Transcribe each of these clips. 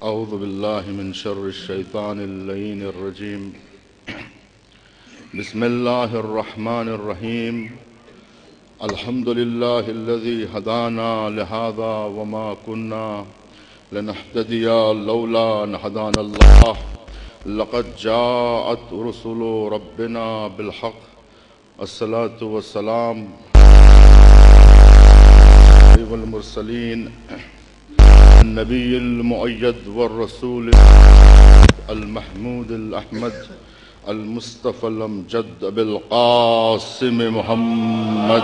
اعوذ باللہ من شر الشیطان اللعین الرجیم بسم اللہ الرحمن الرحیم الحمد للہ الذی ہدانا لہذا وما كنا لنہتدی لولا ان ہدانا اللہ لقد جاءت رسل ربنا بالحق الصلاة والسلام والمرسلین النبی المؤید والرسول المحمود الأحمد المصطفى الأمجد بالقاسم محمد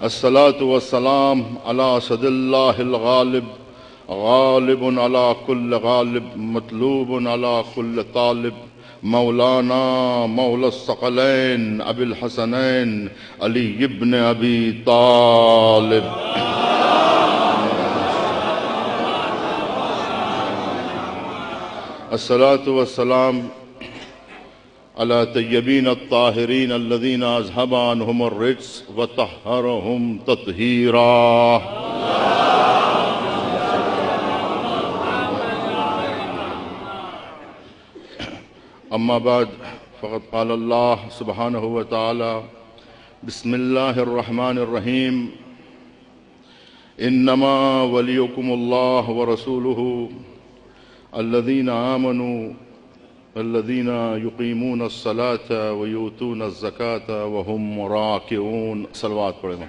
الصلاة والسلام على سد الله الغالب غالب على كل غالب مطلوب على كل طالب مولانا مولا الثقلین ابی الحسنین علی ابن ابی طالب الصلاة والسلام على طیبین الطاہرین الذین اذهب عنهم الرجس وطہرهم تطہیرا اما بعد فقد قال اللہ سبحانہ وتعالی بسم اللہ الرحمن الرحیم انما ولیکم اللہ ورسولہ الذین آمنوا الذین یقیمون الصلاة ویؤتون الزکاة وهم راکعون صلوات پڑھیں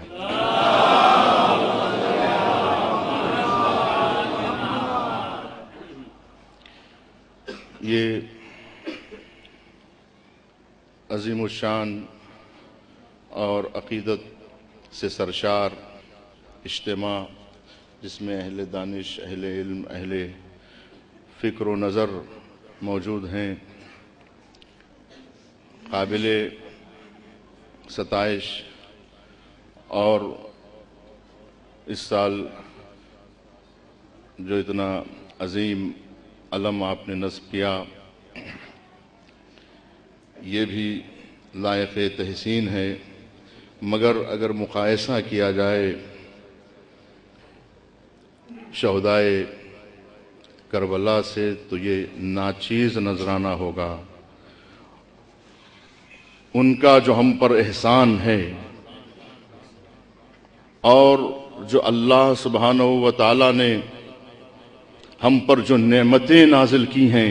یہ عظیم الشان اور عقیدت سے سرشار اجتماع جس میں اہل دانش اہل علم اہل فکر و نظر موجود ہیں قابل ستائش اور اس سال جو اتنا عظیم علم آپ نے نصب کیا یہ بھی لائق تحسین ہے مگر اگر مقایسہ کیا جائے شہدائے کربلا سے تو یہ ناچیز نذرانہ ہوگا ان کا جو ہم پر احسان ہے اور جو اللہ سبحانہ و تعالی نے ہم پر جو نعمتیں نازل کی ہیں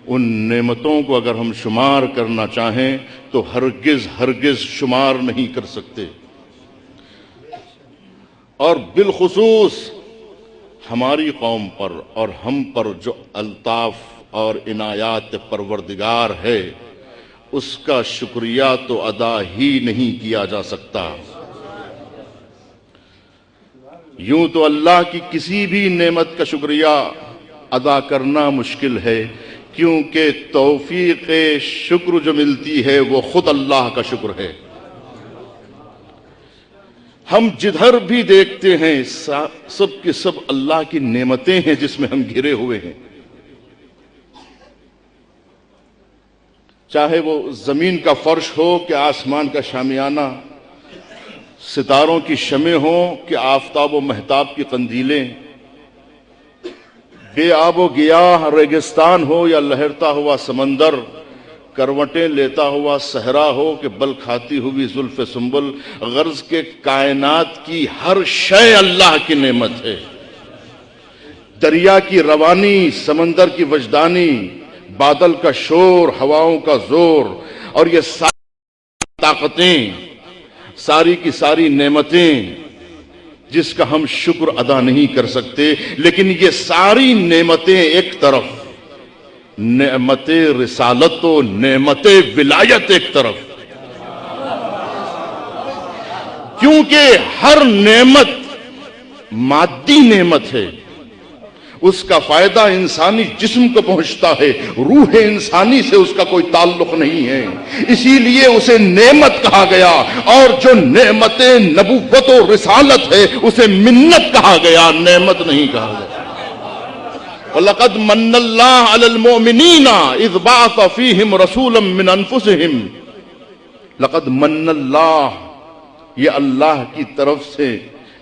ان نعمتوں کو اگر ہم شمار کرنا چاہیں تو ہرگز شمار نہیں کر سکتے اور بالخصوص ہماری قوم پر اور ہم پر جو الطاف اور عنایات پروردگار ہے اس کا شکریہ تو ادا ہی نہیں کیا جا سکتا یوں تو اللہ کی کسی بھی نعمت کا شکریہ ادا کرنا مشکل ہے کیونکہ توفیق شکر جو ملتی ہے وہ خود اللہ کا شکر ہے ہم جدھر بھی دیکھتے ہیں سب کے سب اللہ کی نعمتیں ہیں جس میں ہم گھرے ہوئے ہیں چاہے وہ زمین کا فرش ہو کہ آسمان کا شامیانہ ستاروں کی شمع ہوں کہ آفتاب و مہتاب کی قندیلیں بے آب و گیاہ ریگستان ہو یا لہرتا ہوا سمندر کروٹیں لیتا ہوا صحرا ہو کہ بل کھاتی ہوئی زلف سنبل غرض کے کائنات کی ہر شے اللہ کی نعمت ہے دریا کی روانی سمندر کی وجدانی بادل کا شور ہواؤں کا زور اور یہ ساری طاقتیں ساری کی ساری نعمتیں جس کا ہم شکر ادا نہیں کر سکتے لیکن یہ ساری نعمتیں ایک طرف نعمت رسالت و نعمت ولایت ایک طرف کیونکہ ہر نعمت مادی نعمت ہے اس کا فائدہ انسانی جسم کو پہنچتا ہے روح انسانی سے اس کا کوئی تعلق نہیں ہے اسی لیے اسے نعمت کہا گیا اور جو نعمت نبوت و رسالت ہے اسے منت کہا گیا نعمت نہیں کہا گیا وَلَقَدْ مَنَّ اللَّهُ عَلَى الْمُؤْمِنِينَ إِذْ بَعَثَ فِيهِمْ رَسُولًا مِّنْ أَنفُسِهِمْ لَقَدْ مَنَّ اللَّهُ یہ اللہ کی طرف سے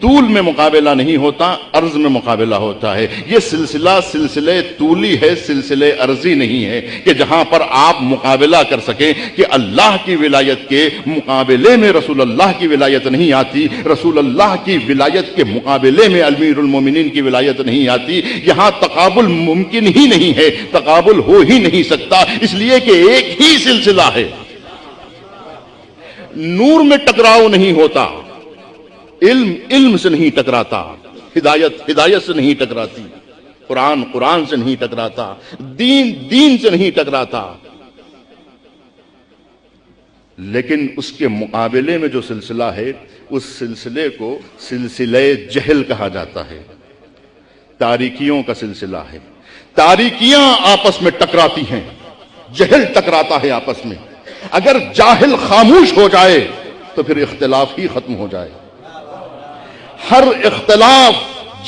طول میں مقابلہ نہیں ہوتا، عرض میں مقابلہ ہوتا ہے۔ یہ سلسلہ طولی ہے، سلسلے عرضی نہیں ہے کہ جہاں پر آپ مقابلہ کر سکیں کہ اللہ کی ولایت کے مقابلے میں رسول اللہ کی ولایت نہیں آتی، رسول اللہ کی ولایت کے مقابلے میں امیر المومنین کی ولایت نہیں آتی۔ یہاں تقابل ممکن ہی نہیں ہے، تقابل ہو ہی نہیں سکتا، اس لیے کہ ایک ہی سلسلہ ہے۔ نور میں ٹکراؤ نہیں ہوتا، علم سے نہیں ٹکراتا، ہدایت سے نہیں ٹکراتی، قرآن سے نہیں ٹکراتا، دین سے نہیں ٹکراتا۔ لیکن اس کے مقابلے میں جو سلسلہ ہے، اس سلسلے کو سلسلہ جہل کہا جاتا ہے، تاریکیوں کا سلسلہ ہے۔ تاریکیاں آپس میں ٹکراتی ہیں، جہل ٹکراتا ہے آپس میں۔ اگر جاہل خاموش ہو جائے تو پھر اختلاف ہی ختم ہو جائے۔ ہر اختلاف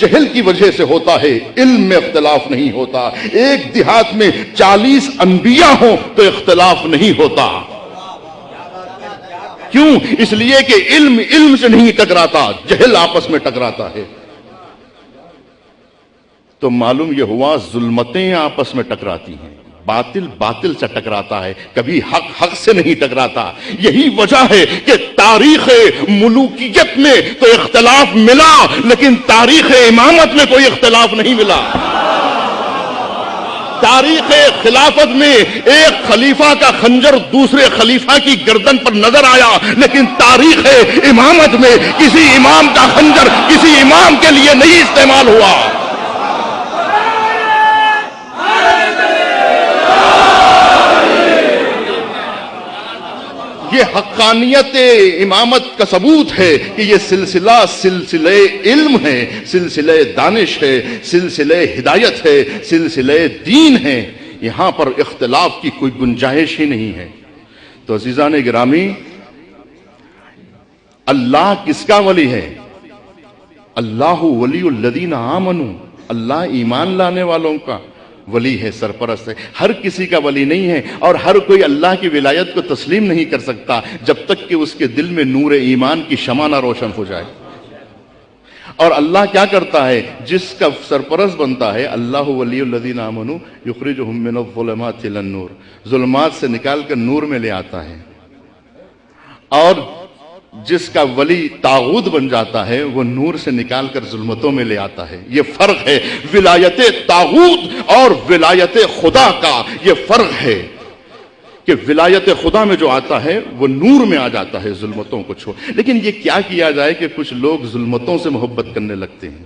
جہل کی وجہ سے ہوتا ہے، علم میں اختلاف نہیں ہوتا۔ ایک دیہات میں 40 انبیاء ہوں تو اختلاف نہیں ہوتا۔ کیوں؟ اس لیے کہ علم سے نہیں ٹکراتا، جہل آپس میں ٹکراتا ہے۔ تو معلوم یہ ہوا ظلمتیں آپس میں ٹکراتی ہیں، باطل سے ٹکراتا ہے، کبھی حق سے نہیں ٹکراتا۔ یہی وجہ ہے کہ تاریخ ملوکیت میں تو اختلاف ملا، لیکن تاریخ امامت میں کوئی اختلاف نہیں ملا۔ تاریخ خلافت میں ایک خلیفہ کا خنجر دوسرے خلیفہ کی گردن پر نظر آیا، لیکن تاریخ امامت میں کسی امام کا خنجر کسی امام کے لیے نہیں استعمال ہوا۔ یہ حقانیت امامت کا ثبوت ہے کہ یہ سلسلہ علم ہے، سلسلہ دانش ہے، سلسلہ ہدایت ہے، سلسلہ دین ہے۔ یہاں پر اختلاف کی کوئی گنجائش ہی نہیں ہے۔ تو عزیزان گرامی، اللہ کس کا ولی ہے؟ اللہ ولی الذین آمنوا، اللہ ایمان لانے والوں کا ولی ہے، سرپرست ہے۔ ہر کسی کا ولی نہیں ہے، اور ہر کوئی اللہ کی ولایت کو تسلیم نہیں کر سکتا جب تک کہ اس کے دل میں نور ایمان کی شمع نہ روشن ہو جائے۔ اور اللہ کیا کرتا ہے؟ جس کا سرپرست بنتا ہے، اللہ ولی الذین آمنوا یخرجہم من الظلمات الی النور، ظلمات سے نکال کر نور میں لے آتا ہے۔ اور جس کا ولی طاغوت بن جاتا ہے، وہ نور سے نکال کر ظلمتوں میں لے آتا ہے۔ یہ فرق ہے ولایت طاغوت اور ولایت خدا کا، یہ فرق ہے کہ ولایت خدا میں جو آتا ہے وہ نور میں آ جاتا ہے، ظلمتوں کو چھوڑ۔ لیکن یہ کیا کیا جائے کہ کچھ لوگ ظلمتوں سے محبت کرنے لگتے ہیں،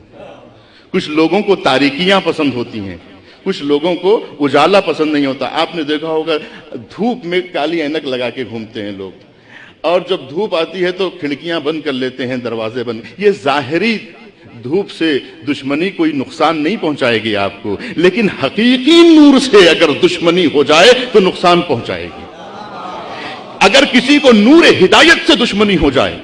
کچھ لوگوں کو تاریکیاں پسند ہوتی ہیں، کچھ لوگوں کو اجالا پسند نہیں ہوتا۔ آپ نے دیکھا ہوگا دھوپ میں کالی اینک لگا کے گھومتے ہیں لوگ، اور جب دھوپ آتی ہے تو کھڑکیاں بند کر لیتے ہیں، دروازے بند۔ یہ ظاہری دھوپ سے دشمنی کوئی نقصان نہیں پہنچائے گی آپ کو، لیکن حقیقی نور سے اگر دشمنی ہو جائے تو نقصان پہنچائے گی۔ اگر کسی کو نور ہدایت سے دشمنی ہو جائے،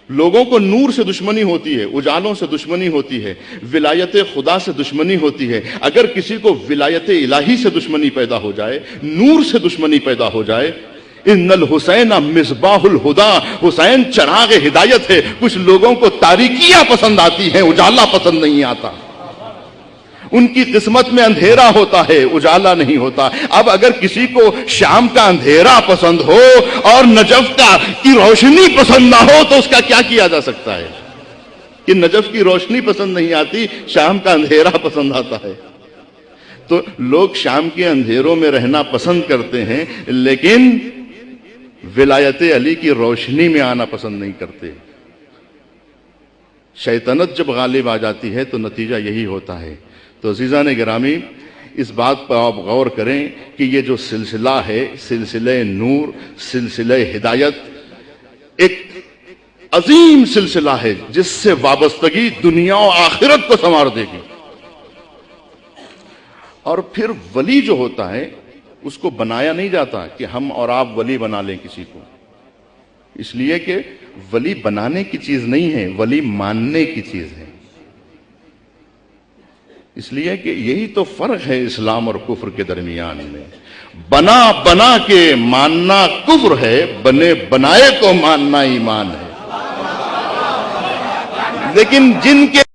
لوگوں کو نور سے دشمنی ہوتی ہے، اجالوں سے دشمنی ہوتی ہے، ولایت خدا سے دشمنی ہوتی ہے۔ اگر کسی کو ولایت الہی سے دشمنی پیدا ہو جائے، نور سے دشمنی پیدا ہو جائے، ان الحسین مصباح الہدا، حسین چراغ ہدایت ہے۔ کچھ لوگوں کو تاریکیاں پسند آتی ہیں، اجالا پسند نہیں آتا۔ ان کی قسمت میں اندھیرا ہوتا ہے، اجالا نہیں ہوتا۔ اب اگر کسی کو شام کا اندھیرا پسند ہو اور نجف کی روشنی پسند نہ ہو تو اس کا کیا کیا جا سکتا ہے؟ کہ نجف کی روشنی پسند نہیں آتی، شام کا اندھیرا پسند آتا ہے۔ تو لوگ شام کے اندھیروں میں رہنا پسند کرتے ہیں، لیکن ولایت علی کی روشنی میں آنا پسند نہیں کرتے۔ شیطنت جب غالب آ جاتی ہے تو نتیجہ یہی ہوتا ہے۔ تو عزیزان گرامی، اس بات پر آپ غور کریں کہ یہ جو سلسلہ ہے، سلسلہ نور، سلسلہ ہدایت، ایک عظیم سلسلہ ہے جس سے وابستگی دنیا و آخرت کو سنوار دے گی۔ اور پھر ولی جو ہوتا ہے اس کو بنایا نہیں جاتا کہ ہم اور آپ ولی بنا لیں کسی کو، اس لیے کہ ولی بنانے کی چیز نہیں ہے، ولی ماننے کی چیز ہے۔ اس لیے کہ یہی تو فرق ہے اسلام اور کفر کے درمیان میں۔ بنا کے ماننا کفر ہے، بنے بنائے کو ماننا ایمان ہے۔ لیکن جن کے